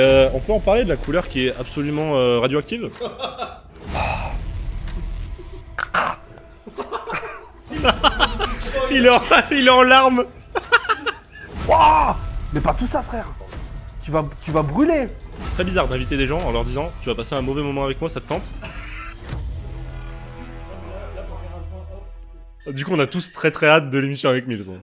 On peut en parler de la couleur qui est absolument radioactive. il est en larmes. Wouah! Mais pas tout ça, frère. Tu vas brûler. C'est très bizarre d'inviter des gens en leur disant tu vas passer un mauvais moment avec moi, ça te tente? Du coup, on a tous très hâte de l'émission avec Mills.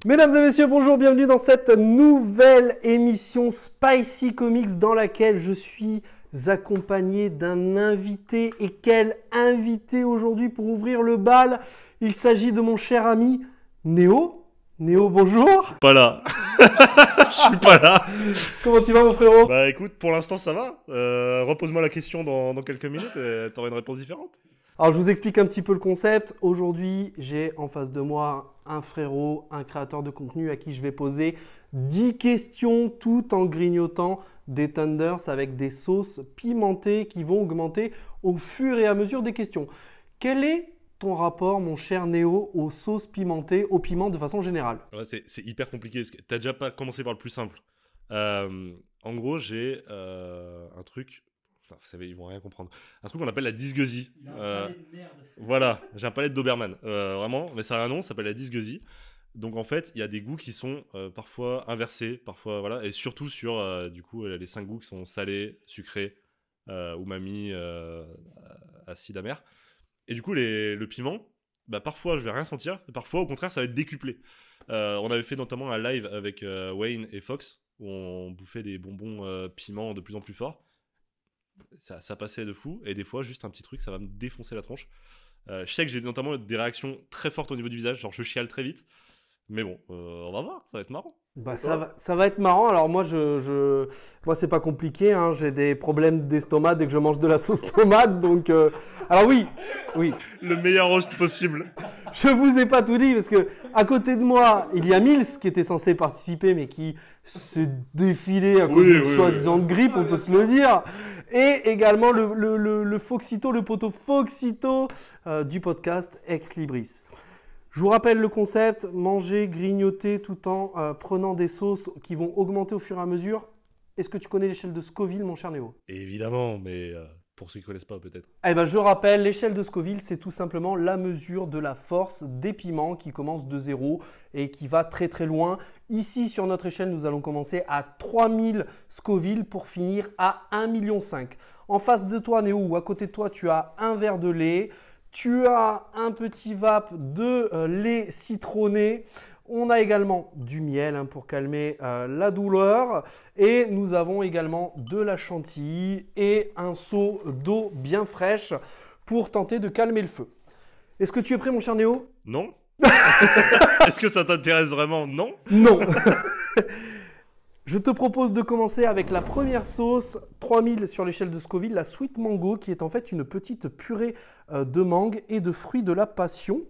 Mesdames et messieurs, bonjour, bienvenue dans cette nouvelle émission Spicy Comics dans laquelle je suis accompagné d'un invité. Et quel invité aujourd'hui pour ouvrir le bal? Il s'agit de mon cher ami Néo. Néo, bonjour. Pas là. Je suis pas là. Comment tu vas, mon frérot? Bah écoute, pour l'instant ça va. Repose-moi la question dans quelques minutes et t'auras une réponse différente. Alors, je vous explique un petit peu le concept. Aujourd'hui, j'ai en face de moi un frérot, un créateur de contenu à qui je vais poser 10 questions tout en grignotant des tenders avec des sauces pimentées qui vont augmenter au fur et à mesure des questions. Quel est ton rapport, mon cher Néo, aux sauces pimentées, au piment de façon générale? Ouais, c'est hyper compliqué parce que t'as déjà pas commencé par le plus simple. En gros, j'ai un truc. Enfin, vous savez, ils vont rien comprendre. Un truc qu'on appelle la dysgueusie. Voilà, j'ai un palais de Doberman. Vraiment, mais ça a un nom, ça s'appelle la dysgueusie. Donc en fait, il y a des goûts qui sont parfois inversés, parfois voilà, et surtout sur du coup les 5 goûts qui sont salés, sucrés, umami, acide, amer. Et du coup, le piment, bah, parfois je vais rien sentir, et parfois au contraire ça va être décuplé. On avait fait notamment un live avec Wayne et Fox où on bouffait des bonbons piment de plus en plus forts. Ça passait de fou, et des fois juste un petit truc ça va me défoncer la tronche. Je sais que j'ai notamment des réactions très fortes au niveau du visage, genre je chiale très vite, mais bon, on va voir, ça va être marrant. Bah, ça va être marrant. Alors moi, moi c'est pas compliqué, hein. J'ai des problèmes d'estomac dès que je mange de la sauce tomate. Donc, alors oui. Le meilleur host possible. Je vous ai pas tout dit parce que à côté de moi, il y a Mills qui était censé participer mais qui s'est défilé à cause d'une soi-disant grippe, on peut se le dire. Et également le Foxito, le poteau Foxito du podcast Ex Libris. Je vous rappelle le concept, manger, grignoter tout en prenant des sauces qui vont augmenter au fur et à mesure. Est-ce que tu connais l'échelle de Scoville, mon cher Néo? Évidemment, mais pour ceux qui ne connaissent pas peut-être. Eh ben, je rappelle, l'échelle de Scoville, c'est tout simplement la mesure de la force des piments qui commence de 0 et qui va très très loin. Ici, sur notre échelle, nous allons commencer à 3000 Scoville pour finir à 1,5 million. En face de toi, Néo, ou à côté de toi, tu as un verre de lait. Tu as un petit vape de lait citronné. On a également du miel pour calmer la douleur. Et nous avons également de la chantilly et un seau d'eau bien fraîche pour tenter de calmer le feu. Est-ce que tu es prêt, mon cher Néo? Non. Est-ce que ça t'intéresse vraiment? Non. Non. Je te propose de commencer avec la première sauce, 3000 sur l'échelle de Scoville, la Sweet Mango, qui est en fait une petite purée de mangue et de fruits de la passion,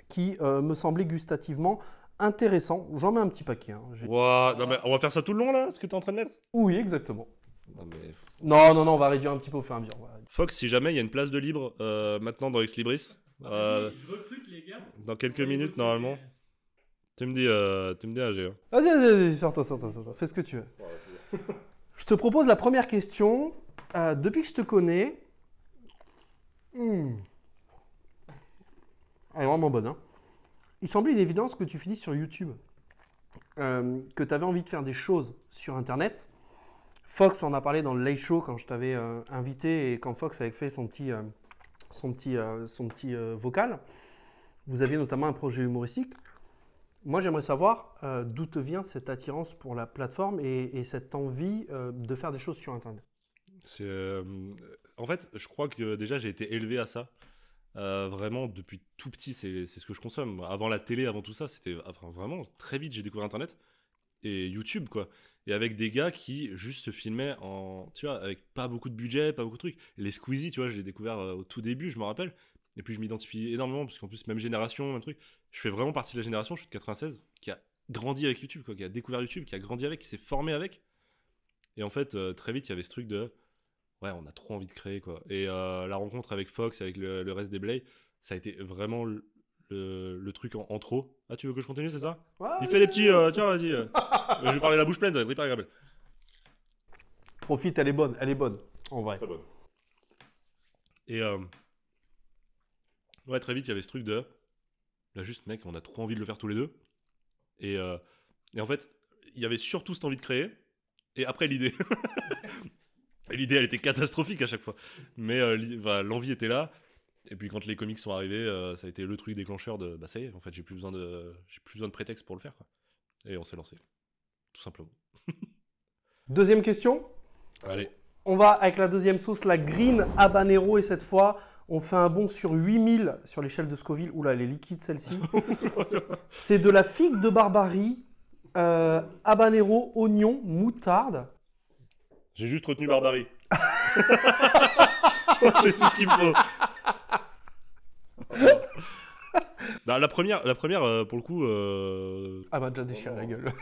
qui me semblait gustativement intéressant. J'en mets un petit paquet. Wow, non, mais on va faire ça tout le long là, ce que tu es en train de mettre? Oui, exactement. Non, mais... Non, on va réduire un petit peu au fur et à mesure. Fox, si jamais il y a une place de libre maintenant dans Ex Libris, je recrute les gars. Dans quelques minutes normalement. Tu me dis AG. Hein. Vas-y, sors-toi. Fais ce que tu veux. Je te propose la première question. Depuis que je te connais... Elle est vraiment bonne. Hein. Il semblait une évidence que tu finisses sur YouTube. Que tu avais envie de faire des choses sur Internet. Fox en a parlé dans le Late Show quand je t'avais invité et quand Fox avait fait son petit vocal. Vous aviez notamment un projet humoristique. Moi, j'aimerais savoir d'où te vient cette attirance pour la plateforme et cette envie de faire des choses sur Internet. En fait, je crois que déjà, j'ai été élevé à ça. Vraiment, depuis tout petit, c'est ce que je consomme. Avant la télé, avant tout ça, c'était vraiment très vite, j'ai découvert Internet et YouTube, quoi. Et avec des gars qui juste se filmaient tu vois, avec pas beaucoup de budget, pas beaucoup de trucs. Les Squeezie, tu vois, je l'ai découvert au tout début, je me rappelle. Et puis je m'identifie énormément, parce qu'en plus, même génération, même truc. Je fais vraiment partie de la génération, je suis de 96, qui a grandi avec YouTube, quoi, qui a découvert YouTube, qui a grandi avec, qui s'est formé avec. Et en fait, très vite, il y avait ce truc de... Ouais, on a trop envie de créer, quoi. Et la rencontre avec Fox, avec le reste des Blay, ça a été vraiment le truc en trop. Ah, tu veux que je continue, c'est ça? Ouais, Il fait des petits... tiens, vas-y. Je vais parler la bouche pleine, ça va être hyper agréable. Profite, elle est bonne, en vrai. Très bonne. Et ouais, très vite, il y avait ce truc de... Là, juste, mec, on a trop envie de le faire tous les deux. Et en fait, il y avait surtout cette envie de créer. Et après, l'idée. Et l'idée, elle était catastrophique à chaque fois. Mais l'envie était là. Et puis, quand les comics sont arrivés, ça a été le truc déclencheur de... Bah, ça y est, en fait, j'ai plus besoin de prétexte pour le faire, quoi. Et on s'est lancé. Tout simplement. Deuxième question. Allez. On va avec la deuxième sauce, la Green Habanero. Et cette fois, on fait un bond sur 8000 sur l'échelle de Scoville. Oula, elle est liquide celle-ci. C'est de la figue de Barbarie, habanero, oignon, moutarde. J'ai juste retenu Barbarie. C'est tout ce qu'il me faut. Bah, la première pour le coup... Ah bah déjà déchiré la gueule.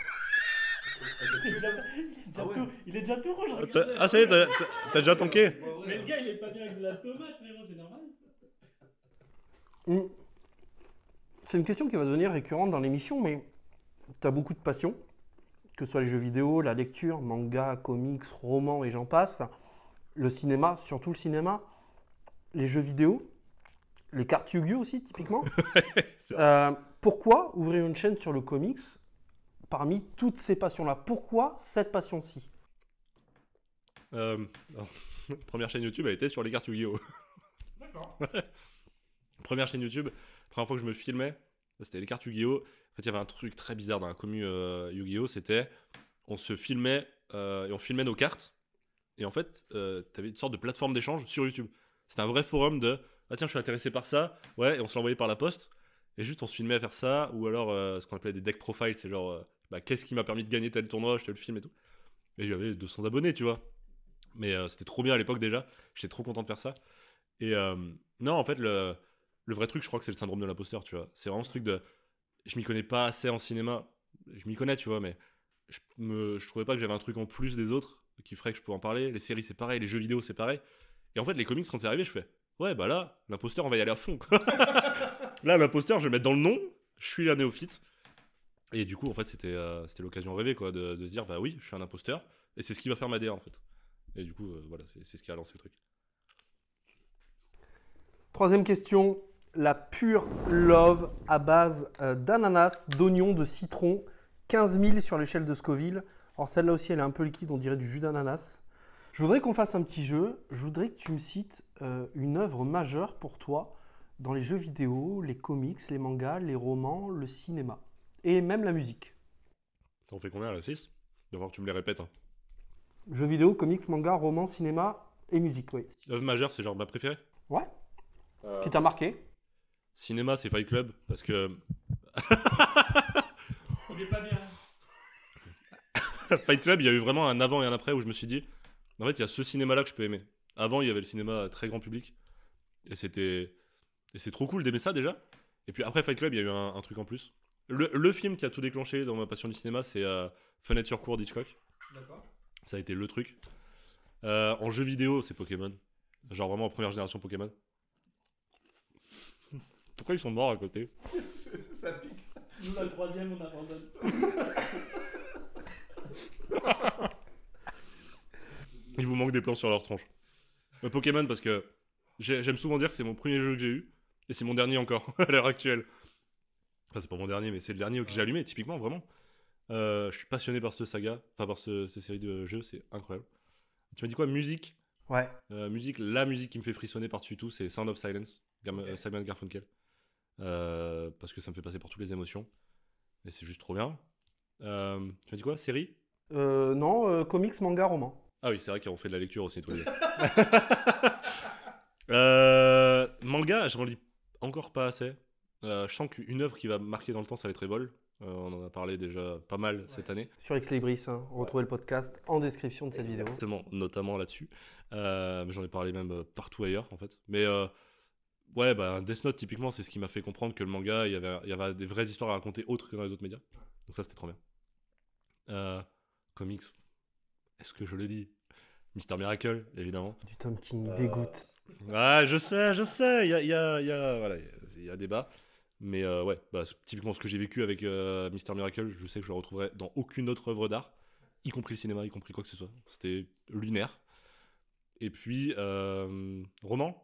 Il est déjà tout rouge, regarde. Ah, ça y est, t'as déjà tanké? Mais le gars, il est pas bien avec de la tomate, frérot, c'est normal. C'est une question qui va devenir récurrente dans l'émission, mais tu as beaucoup de passion, que ce soit les jeux vidéo, la lecture, manga, comics, romans et j'en passe, le cinéma, surtout le cinéma, les jeux vidéo, les cartes Yu-Gi-Oh aussi typiquement. Pourquoi ouvrir une chaîne sur le comics parmi toutes ces passions-là? Pourquoi cette passion-ci? Première chaîne YouTube, elle était sur les cartes Yu-Gi-Oh! D'accord. Première chaîne YouTube, première fois que je me filmais, c'était les cartes Yu-Gi-Oh! En fait, il y avait un truc très bizarre dans la commu Yu-Gi-Oh! C'était, on se filmait et on filmait nos cartes. Et en fait, t'avais une sorte de plateforme d'échange sur YouTube. C'était un vrai forum de, ah tiens, je suis intéressé par ça, ouais, et on se l'envoyait par la poste. Et juste, on se filmait à faire ça, ou alors ce qu'on appelait des deck profiles, c'est genre, bah, qu'est-ce qui m'a permis de gagner tel tournoi, je te le filme et tout. Et j'avais 200 abonnés, tu vois. Mais c'était trop bien à l'époque déjà, j'étais trop content de faire ça. Et non, en fait, le vrai truc, je crois que c'est le syndrome de l'imposteur, tu vois. C'est vraiment ce truc de, je m'y connais pas assez en cinéma, je m'y connais, tu vois, mais je trouvais pas que j'avais un truc en plus des autres qui ferait que je pouvais en parler. Les séries, c'est pareil, les jeux vidéo, c'est pareil. Et en fait, les comics, quand c'est arrivé, je fais, ouais, bah là, l'imposteur, on va y aller à fond. Là, l'imposteur, je vais le mettre dans le nom, je suis la néophyte. Et du coup, en fait, c'était l'occasion rêvée, quoi, de se dire, bah oui, je suis un imposteur, et c'est ce qui va faire ma DA, en fait. Et du coup, voilà, c'est ce qui a lancé le truc. Troisième question, la pure love à base d'ananas, d'oignon, de citron, 15 000 sur l'échelle de Scoville. Alors celle-là aussi, elle est un peu liquide, on dirait du jus d'ananas. Je voudrais qu'on fasse un petit jeu. Je voudrais que tu me cites une œuvre majeure pour toi dans les jeux vidéo, les comics, les mangas, les romans, le cinéma et même la musique. T'en fais combien, là? 6? Il va falloir que tu me les répètes. Hein. Jeux vidéo, comics, mangas, romans, cinéma et musique, oui. Œuvre majeure, c'est genre ma préférée? Ouais. Qui t'a marqué? Cinéma, c'est Fight Club, parce que... On est pas bien. Fight Club, il y a eu vraiment un avant et un après où je me suis dit, en fait, il y a ce cinéma-là que je peux aimer. Avant, il y avait le cinéma très grand public, et c'est trop cool d'aimer ça déjà. Et puis après Fight Club, il y a eu un truc en plus. Le film qui a tout déclenché dans ma passion du cinéma, c'est Fenêtre sur cour d'Hitchcock. D'accord. Ça a été le truc. En jeu vidéo, c'est Pokémon. Genre vraiment en première génération Pokémon. Pourquoi ils sont morts à côté? Ça pique. Nous, la troisième, on abandonne. Il vous manque des plans sur leur tronche. Pokémon, parce que j'aime souvent dire que c'est mon premier jeu que j'ai eu, et c'est mon dernier encore, à l'heure actuelle. Enfin, c'est pas mon dernier, mais c'est le dernier que j'ai allumé, typiquement, vraiment. Je suis passionné par cette saga, enfin par cette série de jeux, c'est incroyable. Tu m'as dit quoi? Musique? Ouais. La musique qui me fait frissonner par-dessus tout, c'est Sound of Silence, Simon Garfunkel. Parce que ça me fait passer par toutes les émotions. Et c'est juste trop bien. Tu m'as dit quoi? Série? Non, comics, manga, roman. Ah oui, c'est vrai qu'on fait de la lecture aussi tous les deux. Manga, j'en lis encore pas assez. Je sens qu'une œuvre qui va marquer dans le temps, ça va être Evol. On en a parlé déjà pas mal cette année. Sur Ex Libris, hein. Retrouvez le podcast en description de cette vidéo. Notamment là-dessus. J'en ai parlé même partout ailleurs en fait. Mais Ouais, bah Death Note, typiquement, c'est ce qui m'a fait comprendre que le manga, il y avait des vraies histoires à raconter autres que dans les autres médias. Donc ça, c'était trop bien. Comics, est-ce que je le dis? Mister Miracle, évidemment. Du Tom King, il dégoûte. Ouais, je sais, voilà, il y a débat. Mais ouais, bah, typiquement ce que j'ai vécu avec Mister Miracle, je sais que je le retrouverai dans aucune autre œuvre d'art, y compris le cinéma, y compris quoi que ce soit. C'était lunaire. Et puis, roman.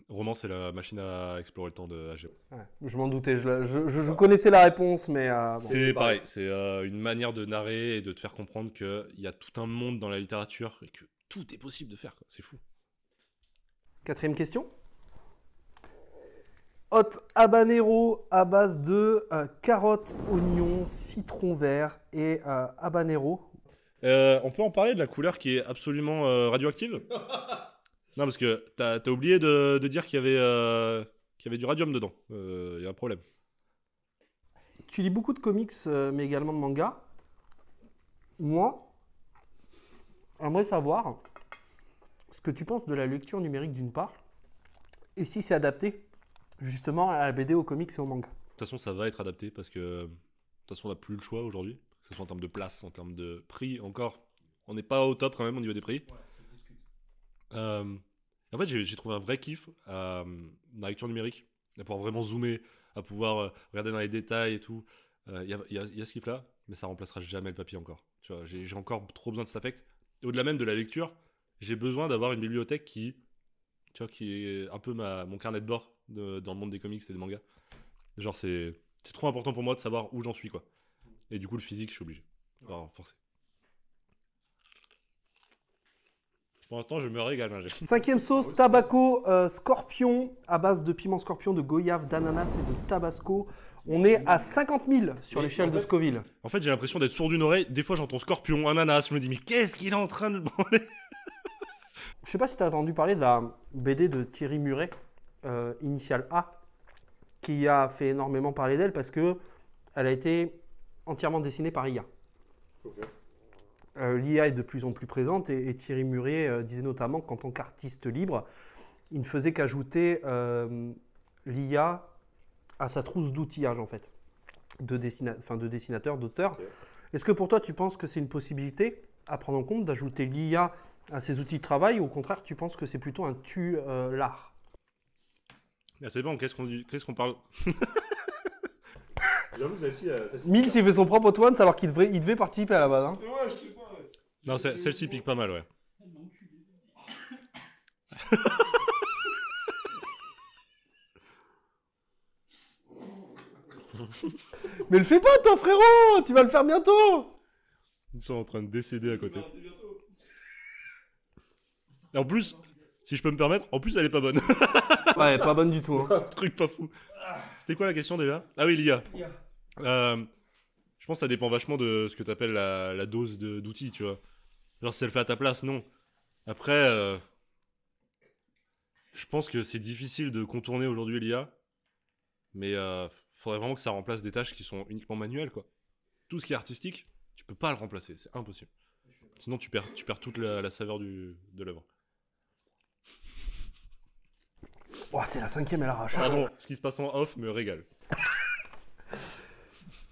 Roman, c'est la machine à explorer le temps de HBO. Ouais, je m'en doutais, je connaissais la réponse, mais... bon. C'est pareil, c'est une manière de narrer et de te faire comprendre qu'il y a tout un monde dans la littérature et que tout est possible de faire, quoi. C'est fou. 4e question. Hot habanero à base de carottes, oignons, citron vert et habanero. On peut en parler de la couleur qui est absolument radioactive? Non, parce que t'as oublié de dire qu'il y avait du radium dedans. Il y a un problème. Tu lis beaucoup de comics, mais également de mangas. Moi, j'aimerais savoir ce que tu penses de la lecture numérique d'une part, et si c'est adapté justement à la BD, aux comics et aux mangas. De toute façon, ça va être adapté parce que de toute façon, on n'a plus le choix aujourd'hui. Que ce soit en termes de place, en termes de prix, encore. On n'est pas au top quand même au niveau des prix. Ouais, ça se discute. En fait, j'ai trouvé un vrai kiff dans la lecture numérique, à pouvoir vraiment zoomer, à pouvoir regarder dans les détails et tout. Il y a ce kiff-là, mais ça remplacera jamais le papier encore. Tu vois, j'ai encore trop besoin de cet affect. Et au-delà même de la lecture, j'ai besoin d'avoir une bibliothèque qui est un peu mon carnet de bord dans le monde des comics et des mangas. Genre, c'est trop important pour moi de savoir où j'en suis, quoi. Et du coup, le physique, je suis obligé. Alors, forcé. Pour l'instant, je me régale. Hein, 5e sauce, tabaco scorpion à base de piment scorpion, de goyave, d'ananas et de tabasco. On est à 50 000 sur l'échelle de Scoville. En fait, j'ai l'impression d'être sourd d'une oreille. Des fois, j'entends scorpion, ananas. Je me dis, mais qu'est-ce qu'il est en train de branler? Je sais pas si tu as entendu parler de la BD de Thierry Muret, Initial A, qui a fait énormément parler d'elle parce que elle a été entièrement dessinée par IA. Okay. L'IA est de plus en plus présente et Thierry Muret disait notamment qu'en tant qu'artiste libre, il ne faisait qu'ajouter l'IA à sa trousse d'outillage en fait, de dessinateurs, d'auteurs. Okay. Est-ce que pour toi, tu penses que c'est une possibilité à prendre en compte d'ajouter l'IA à ses outils de travail ou au contraire, tu penses que c'est plutôt un l'art? Ah, c'est bon, qu'est-ce qu'on parle? Mills, il fait son propre Twans alors qu'il devait participer à la base. Hein. Ouais, je sais pas. Ouais. Non, celle-ci pique pas mal, ouais. Mais le fais pas, toi, frérot! Tu vas le faire bientôt! Ils sont en train de décéder à côté. Et en plus, si je peux me permettre, en plus, elle est pas bonne. Ouais, elle est pas bonne du tout. Hein. Truc pas fou. C'était quoi la question déjà? Ah oui, l'IA. Je pense que ça dépend vachement de ce que tu appelles la dose d'outils, tu vois. Genre, si elle fait à ta place, non. Après, je pense que c'est difficile de contourner aujourd'hui l'IA. Mais faudrait vraiment que ça remplace des tâches qui sont uniquement manuelles, quoi. Tout ce qui est artistique, tu peux pas le remplacer, c'est impossible. Sinon, tu perds toute la saveur de l'œuvre. Oh, c'est la 5e, elle arrache. Pardon, ce qui se passe en off me régale.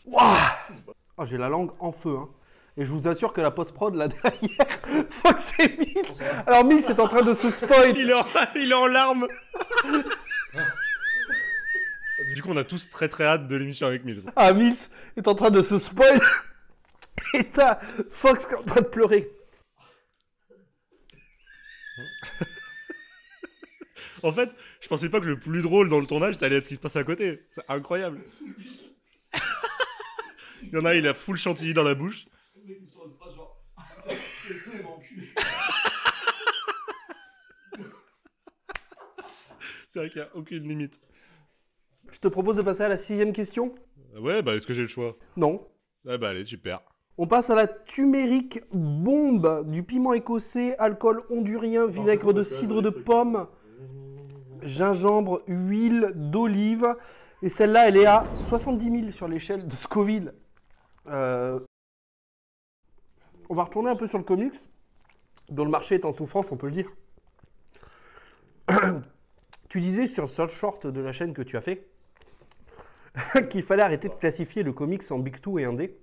Waouh! Oh, j'ai la langue en feu, hein. Et je vous assure que la post-prod, là derrière, Fox et Mills. Alors, Mills est en train de se spoil. Il est en larmes. Du coup, on a tous très très hâte de l'émission avec Mills. Ah, Mills est en train de se spoil. Et t'as Fox qui est en train de pleurer. En fait, je pensais pas que le plus drôle dans le tournage, ça allait être ce qui se passe à côté. C'est incroyable. Il y en a, il a full chantilly dans la bouche. Le mec me sort une phrase genre c'est m'enculer. C'est vrai qu'il n'y a aucune limite. Je te propose de passer à la 6e question. Ouais, bah est-ce que j'ai le choix? Non. Ouais, bah allez, super. On passe à la turmeric bombe, du piment écossais, alcool hondurien, vinaigre de cidre de pomme, gingembre, huile d'olive. Et celle-là, elle est à 70 000 sur l'échelle de Scoville. On va retourner un peu sur le comics, dont le marché est en souffrance, on peut le dire. Tu disais sur le search short de la chaîne que tu as fait qu'il fallait arrêter de classifier le comics en Big Two et indé.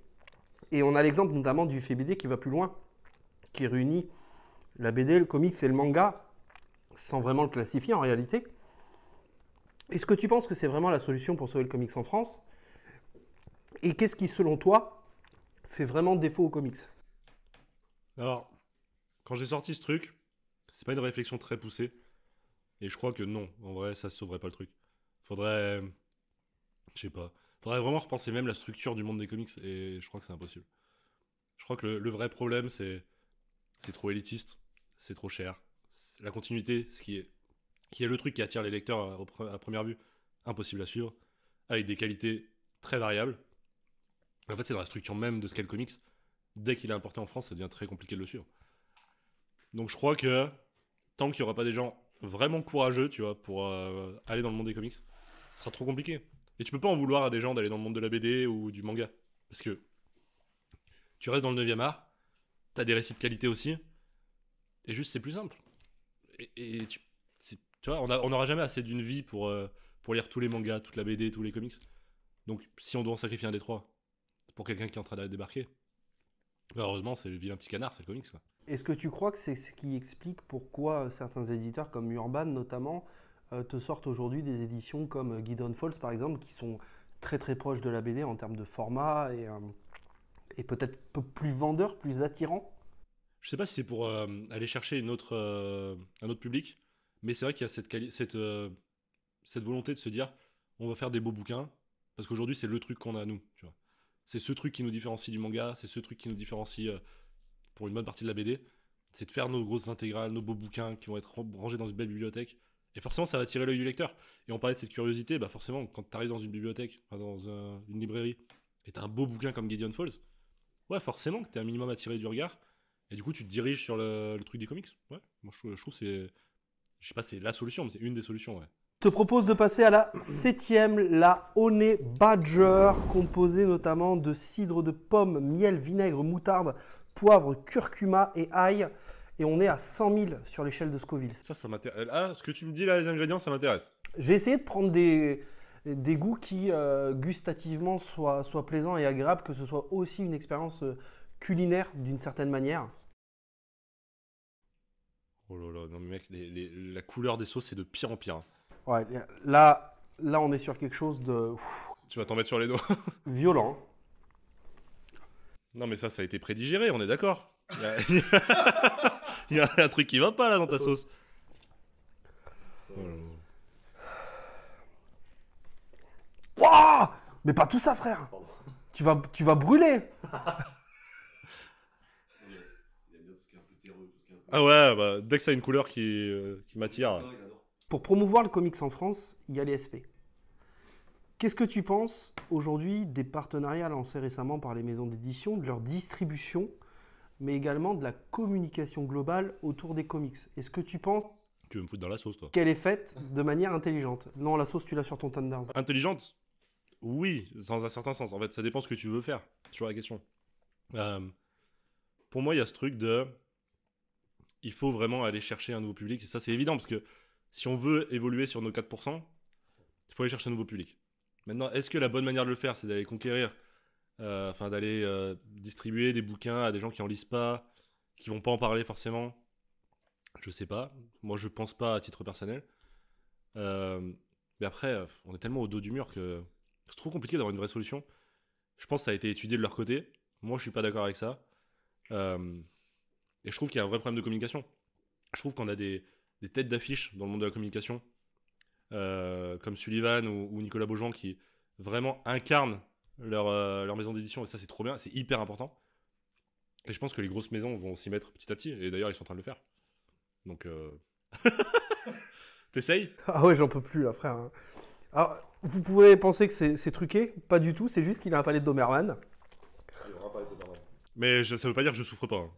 Et on a l'exemple notamment du fait BD qui va plus loin, qui réunit la BD, le comics et le manga sans vraiment le classifier en réalité. Est-ce que tu penses que c'est vraiment la solution pour sauver le comics en France? Et qu'est-ce qui, selon toi, fait vraiment défaut aux comics? Alors, quand j'ai sorti ce truc, c'est pas une réflexion très poussée. Et je crois que non, en vrai, ça sauverait pas le truc. Faudrait... Je sais pas. Faudrait vraiment repenser même la structure du monde des comics. Et je crois que c'est impossible. Je crois que le vrai problème, c'est trop élitiste. C'est trop cher. La continuité, qui est le truc qui attire les lecteurs à première vue, impossible à suivre. Avec des qualités très variables. En fait, c'est dans la structure même de ce qu'est le comics. Dès qu'il est importé en France, ça devient très compliqué de le suivre. Donc je crois que tant qu'il n'y aura pas des gens vraiment courageux, tu vois, pour aller dans le monde des comics, ce sera trop compliqué. Et tu peux pas en vouloir à des gens d'aller dans le monde de la BD ou du manga. Parce que tu restes dans le 9e art, t'as des récits de qualité aussi, et juste c'est plus simple. Et tu vois, on n'aura jamais assez d'une vie pour lire tous les mangas, toute la BD, tous les comics. Donc si on doit en sacrifier un des trois pour quelqu'un qui est en train d'aller débarquer, heureusement c'est le vilain petit canard, c'est le comics quoi. Est-ce que tu crois que c'est ce qui explique pourquoi certains éditeurs comme Urban notamment te sortent aujourd'hui des éditions comme Gideon Falls par exemple qui sont très très proches de la BD en termes de format et peut-être plus vendeurs, plus attirants? Je sais pas si c'est pour aller chercher un autre public, mais c'est vrai qu'il y a cette volonté de se dire on va faire des beaux bouquins parce qu'aujourd'hui c'est le truc qu'on a à nous, tu vois. C'est ce truc qui nous différencie du manga, c'est ce truc qui nous différencie pour une bonne partie de la BD, c'est de faire nos grosses intégrales, nos beaux bouquins qui vont être rangés dans une belle bibliothèque. Et forcément, ça va attirer l'œil du lecteur. Et on parlait de cette curiosité, bah forcément, quand tu arrives dans une bibliothèque, enfin dans une librairie, et tu as un beau bouquin comme Gideon Falls, ouais, forcément que tu es un minimum attiré du regard. Et du coup, tu te diriges sur le truc des comics. Ouais, moi je trouve que c'est... Je sais pas, c'est la solution, mais c'est une des solutions, ouais. Je te propose de passer à la 7e, la Honey Badger, composée notamment de cidre de pomme, miel, vinaigre, moutarde, poivre, curcuma et ail. Et on est à 100 000 sur l'échelle de Scoville. Ça m'intéresse. Ah, ce que tu me dis là, les ingrédients, ça m'intéresse. J'ai essayé de prendre des goûts qui, gustativement, soient plaisants et agréables, que ce soit aussi une expérience culinaire d'une certaine manière. Oh là là, non mais mec, la couleur des sauces, c'est de pire en pire. Hein. Ouais, là, on est sur quelque chose de Tu vas t'en mettre sur les doigts. violent. Non mais ça a été prédigéré, on est d'accord. Il y a un truc qui va pas là dans ta sauce. Wouah! Mais pas tout ça, frère. Tu vas brûler. Ah ouais, bah, dès que ça a une couleur qui m'attire. Pour promouvoir le comics en France, il y a les SP. Qu'est-ce que tu penses aujourd'hui des partenariats lancés récemment par les maisons d'édition, de leur distribution, mais également de la communication globale autour des comics? Est-ce que tu penses Tu veux me foutre dans la sauce, toi? qu'elle est faite de manière intelligente? Non, la sauce, tu l'as sur ton Thunder. Intelligente? Oui, dans un certain sens. En fait, ça dépend ce que tu veux faire. C'est toujours la question. Pour moi, il y a ce truc de... Il faut vraiment aller chercher un nouveau public. Et ça, c'est évident, parce que si on veut évoluer sur nos 4%, il faut aller chercher un nouveau public. Maintenant, est-ce que la bonne manière de le faire, c'est d'aller conquérir, d'aller distribuer des bouquins à des gens qui en lisent pas, qui vont pas en parler forcément? Je sais pas. Moi, je pense pas à titre personnel. Mais après, on est tellement au dos du mur que c'est trop compliqué d'avoir une vraie solution. Je pense que ça a été étudié de leur côté. Moi, je suis pas d'accord avec ça. Et je trouve qu'il y a un vrai problème de communication. Je trouve qu'on a des têtes d'affiche dans le monde de la communication, comme Sullivan ou Nicolas Beaujean, qui vraiment incarnent leur maison d'édition. Et ça, c'est trop bien. C'est hyper important. Et je pense que les grosses maisons vont s'y mettre petit à petit. Et d'ailleurs, ils sont en train de le faire. Donc... T'essayes? Ah ouais, j'en peux plus là, frère. Alors, vous pouvez penser que c'est truqué, pas du tout, c'est juste qu'il a un palais de Doberman. Mais ça veut pas dire que je souffre pas. Hein.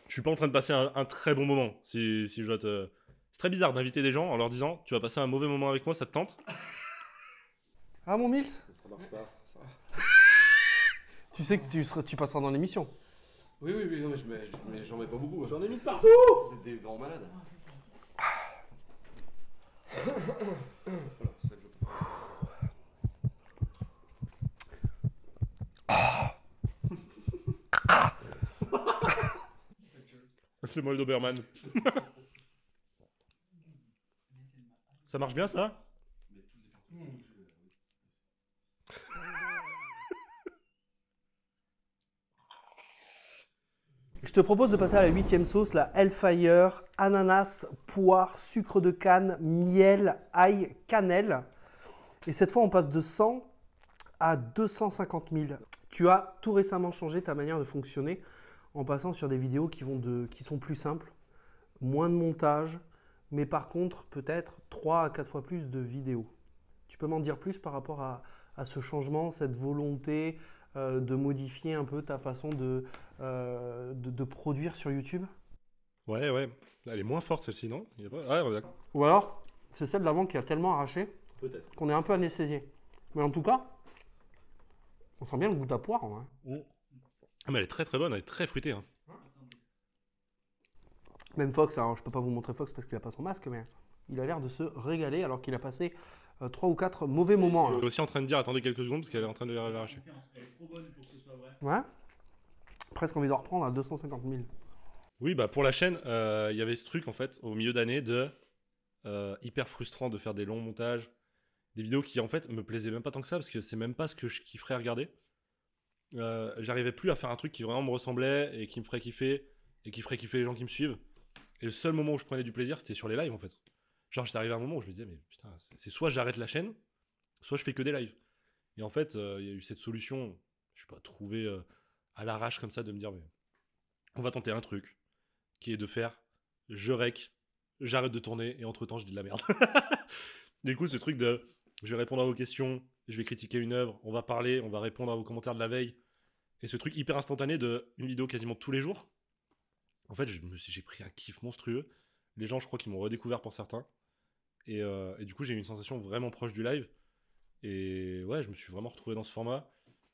Je suis pas en train de passer un très bon moment. Si je dois te... C'est très bizarre d'inviter des gens en leur disant tu vas passer un mauvais moment avec moi, ça te tente? Ah mon Mills? Ça marche pas. Tu sais que tu passeras dans l'émission. Oui, non, mais j'en mets pas beaucoup. J'en ai mis de partout. Vous êtes des grands malades. C'est le Doberman. Ça marche bien ça? Je te propose de passer à la 8e sauce, la Hellfire, ananas, poire, sucre de canne, miel, ail, cannelle. Et cette fois, on passe de 100 à 250 000. Tu as tout récemment changé ta manière de fonctionner en passant sur des vidéos qui sont plus simples, moins de montage, mais par contre, peut-être 3 à 4 fois plus de vidéos. Tu peux m'en dire plus par rapport à ce changement, cette volonté de modifier un peu ta façon de produire sur YouTube? Ouais, ouais. Elle est moins forte celle-ci, non? Il y a pas... Ouais, d'accord. Ou alors, c'est celle d'avant qui a tellement arraché Peut-être. qu'on est un peu anesthésié. Mais en tout cas, on sent bien le goût de la poire. Ouais. Ah, mais elle est très très bonne, elle est très fruitée. Hein. Même Fox, alors je peux pas vous montrer Fox parce qu'il a pas son masque, mais il a l'air de se régaler alors qu'il a passé 3 ou 4 mauvais moments. Elle est aussi en train de dire attendez quelques secondes parce qu'elle est en train de l'arracher. Elle est trop bonne pour que ce soit vrai. Ouais. Presque envie de reprendre à 250 000. Oui, bah pour la chaîne, il y avait ce truc en fait au milieu d'année de hyper frustrant de faire des longs montages, des vidéos qui en fait me plaisaient même pas tant que ça parce que c'est même pas ce que je kifferais regarder. J'arrivais plus à faire un truc qui vraiment me ressemblait et qui me ferait kiffer et qui ferait kiffer les gens qui me suivent. Et le seul moment où je prenais du plaisir, c'était sur les lives en fait. Genre, j'étais arrivé à un moment où je me disais, mais putain, c'est soit j'arrête la chaîne, soit je fais que des lives. Et en fait, il y a eu cette solution, je sais pas, trouvée à l'arrache comme ça, de me dire, mais on va tenter un truc qui est de faire, je rec, j'arrête de tourner et entre temps, je dis de la merde. Du coup, ce truc de, je vais répondre à vos questions, je vais critiquer une œuvre, on va parler, on va répondre à vos commentaires de la veille. Et ce truc hyper instantané de une vidéo quasiment tous les jours. En fait, j'ai pris un kiff monstrueux. Les gens, je crois qu'ils m'ont redécouvert pour certains. Et du coup, j'ai eu une sensation vraiment proche du live. Et ouais, je me suis vraiment retrouvé dans ce format.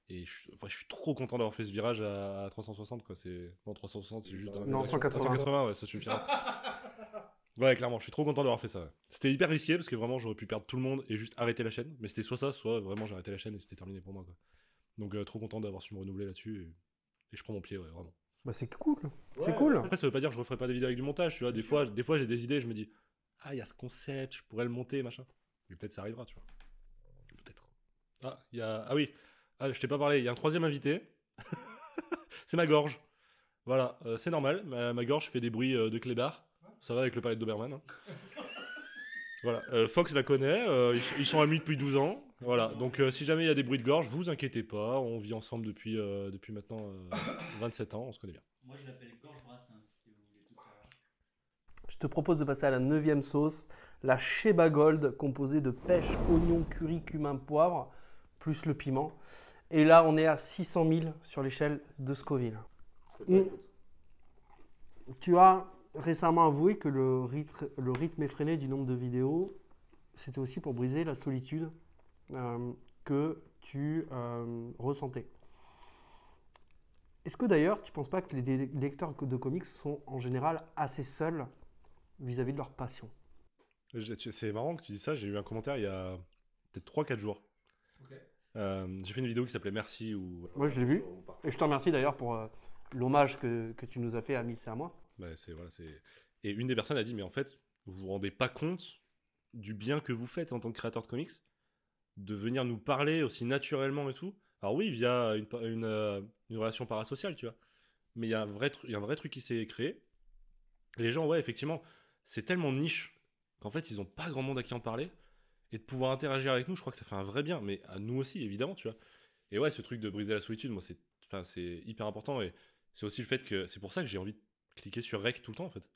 Et je suis trop content d'avoir fait ce virage à 360. Quoi. Non, 360, c'est juste... Non, 180. 180, ouais, ça suffira. Ouais, clairement, je suis trop content d'avoir fait ça. Ouais. C'était hyper risqué parce que vraiment, j'aurais pu perdre tout le monde et juste arrêter la chaîne. Mais c'était soit ça, soit vraiment j'arrêtais la chaîne et c'était terminé pour moi. Quoi. Donc, trop content d'avoir su me renouveler là-dessus. Et je prends mon pied, ouais, vraiment. Bah, c'est cool. C'est Ouais, cool. Après, ça veut pas dire que je referai pas des vidéos avec du montage, tu vois. Des fois j'ai des idées, je me dis, ah, il y a ce concept, je pourrais le monter, machin. Mais peut-être ça arrivera, tu vois. Peut-être. Ah oui, je t'ai pas parlé, il y a un troisième invité. C'est ma gorge. Voilà, c'est normal, ma gorge fait des bruits de clébard. Ça va avec le palais de Doberman. Hein. Voilà, Fox la connaît, ils sont amis depuis 12 ans. Voilà, donc si jamais il y a des bruits de gorge, vous inquiétez pas, on vit ensemble depuis maintenant 27 ans, on se connaît bien. Moi je l'appelle Gorge Brassens si vous voulez tout savoir. Je te propose de passer à la 9e sauce, la Sheba Gold, composée de pêche, oignon, curry, cumin, poivre, plus le piment. Et là, on est à 600 000 sur l'échelle de Scoville. Tu as récemment avoué que le rythme effréné du nombre de vidéos, c'était aussi pour briser la solitude que tu ressentais. Est-ce que d'ailleurs, tu ne penses pas que les lecteurs de comics sont en général assez seuls vis-à-vis de leur passion? C'est marrant que tu dis ça, j'ai eu un commentaire il y a peut-être 3-4 jours. Ok. J'ai fait une vidéo qui s'appelait Merci ou... Moi, je l'ai vu. Et je te remercie d'ailleurs pour l'hommage que tu nous as fait à Miss et à moi. Bah, et une des personnes a dit, mais en fait, vous vous rendez pas compte du bien que vous faites en tant que créateur de comics, de venir nous parler aussi naturellement et tout. Alors oui, via une relation parasociale, tu vois. Mais il y a un vrai truc qui s'est créé. Et les gens, ouais, effectivement, c'est tellement niche qu'en fait, ils n'ont pas grand monde à qui en parler. Et de pouvoir interagir avec nous, je crois que ça fait un vrai bien. Mais à nous aussi, évidemment, tu vois. Et ouais, ce truc de briser la solitude, moi, c'est hyper important. Et c'est aussi le fait que... C'est pour ça que j'ai envie de cliquer sur Rec tout le temps, en fait.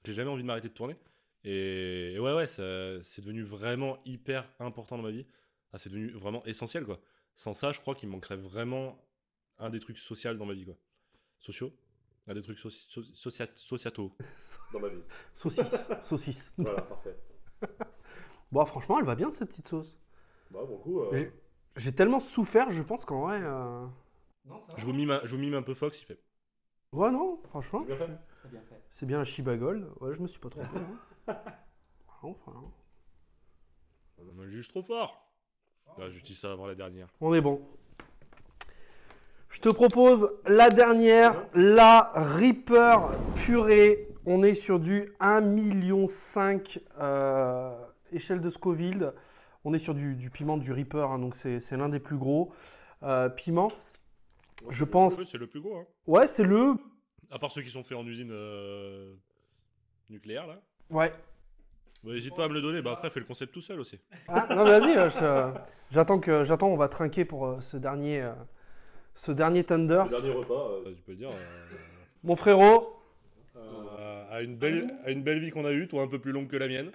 J'ai jamais envie de m'arrêter de tourner. Et ouais, c'est devenu vraiment hyper important dans ma vie. Ah, c'est devenu vraiment essentiel, quoi. Sans ça, je crois qu'il me manquerait vraiment un des trucs sociaux dans ma vie, quoi. Sociaux. Un des trucs sociataux dans ma vie. Saucisse. Voilà, parfait. Bon, franchement, elle va bien, cette petite sauce. Bah, bon coup... J'ai tellement souffert, je pense qu'en vrai... Non, ça va. Je vous mime un peu Fox, il fait... Ouais, non, franchement. Bien fait. Très bien fait. C'est bien un Shiba Gold. Ouais, je me suis pas trompé. Hein. Enfin. On me juge trop fort. Là, j'utilise ça avant la dernière. On est bon. Je te propose la dernière, la Reaper purée. On est sur du 1,5 million échelle de Scoville. On est sur du piment du Reaper, hein, donc c'est l'un des plus gros piments. Je pense. Oui, c'est le plus gros. Hein. Ouais, c'est le. À part ceux qui sont faits en usine nucléaire, là. Ouais. Bah, n'hésite pas à me le donner. Bah, après, fais le concept tout seul aussi. Ah, non, vas-y, j'attends, on va trinquer pour ce dernier Thunder. Le dernier repas, tu peux le dire. Mon frérot. À une belle vie qu'on a eue, toi un peu plus longue que la mienne.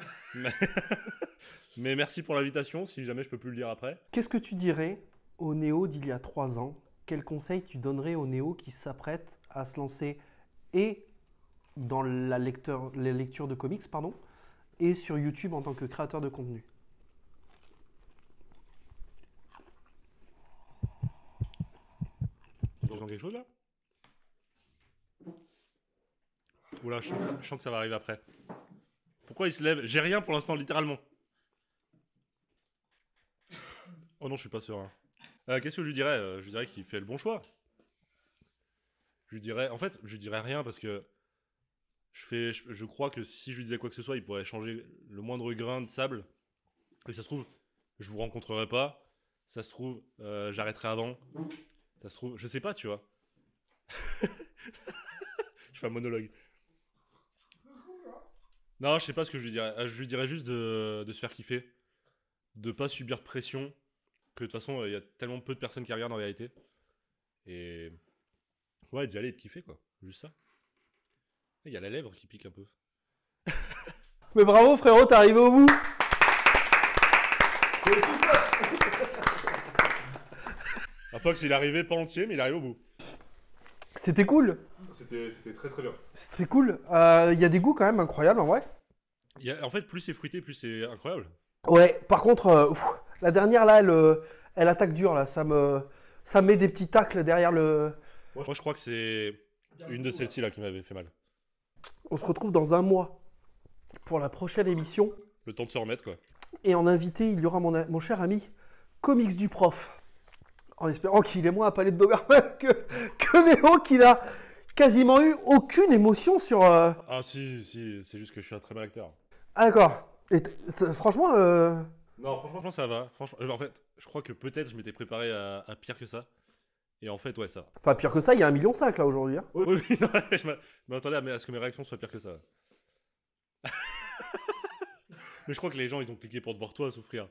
Mais merci pour l'invitation, si jamais je peux plus le dire après. Qu'est-ce que tu dirais au Néo d'il y a 3 ans? Quel conseil tu donnerais au Néo qui s'apprête à se lancer et dans les lectures de comics, pardon, et sur YouTube en tant que créateur de contenu? Tu sens quelque chose là? Oula, je sens que ça va arriver après. Pourquoi il se lève? J'ai rien pour l'instant, littéralement. Oh non, je suis pas serein. Qu'est-ce que je lui dirais? Je lui dirais qu'il fait le bon choix. Je lui dirais... En fait, je lui dirais rien parce que... Je crois que si je lui disais quoi que ce soit, il pourrait changer le moindre grain de sable. Et ça se trouve, je vous rencontrerai pas. Ça se trouve, j'arrêterai avant. Ça se trouve, je sais pas, tu vois. Je fais un monologue. Non, je sais pas ce que je lui dirais. Je lui dirais juste de se faire kiffer. De pas subir de pression. Que de toute façon, il y a tellement peu de personnes qui regardent en vérité. Et... Ouais, d'y aller et de kiffer, quoi. Juste ça. Il y a la lèvre qui pique un peu. Mais bravo frérot, t'es arrivé au bout. Fox, il est arrivé pas entier, mais il arrive au bout. C'était cool. C'était très très bien. C'est très cool. Il y a des goûts quand même incroyables en vrai. En fait, plus c'est fruité, plus c'est incroyable. Ouais, par contre, la dernière là, elle attaque dur là. Ça met des petits tacles derrière le. Moi, je crois que c'est une de celles-ci là qui m'avait fait mal. On se retrouve dans un mois pour la prochaine émission. Le temps de se remettre, quoi. Et en invité, il y aura mon cher ami Comics du Prof. En espérant qu'il est moins à palais de Doberman que Néo, qui n'a quasiment eu aucune émotion sur. Ah si, c'est juste que je suis un très bon acteur. Ah d'accord. Et franchement. Non, franchement, ça va. Franchement, en fait, je crois que peut-être je m'étais préparé à pire que ça. Et en fait, ouais, ça va. Enfin, pire que ça, il y a 1,5 million là aujourd'hui. Hein. Oui, non, je m'attendais à ce que mes réactions soient pires que ça. Mais je crois que les gens, ils ont cliqué pour te voir toi souffrir.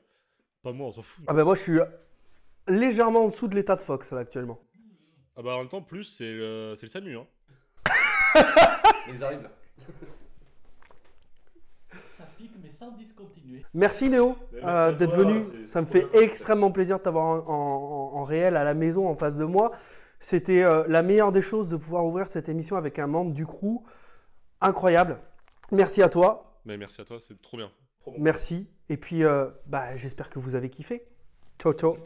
Pas moi, on s'en fout. Ah bah moi, je suis légèrement en dessous de l'état de Fox là actuellement. Ah bah en même temps, plus, c'est le SAMU, hein. Ils arrivent là. Ça pique, mais sans discontinuer. Merci Néo Merci d'être à toi, venu. Ça me trop fait bien. extrêmement plaisir de t'avoir en réel à la maison en face de moi. C'était la meilleure des choses de pouvoir ouvrir cette émission avec un membre du crew. Incroyable. Merci à toi. Mais merci à toi, c'est trop bien. Trop bon. Merci. Et puis, j'espère que vous avez kiffé. Ciao, ciao.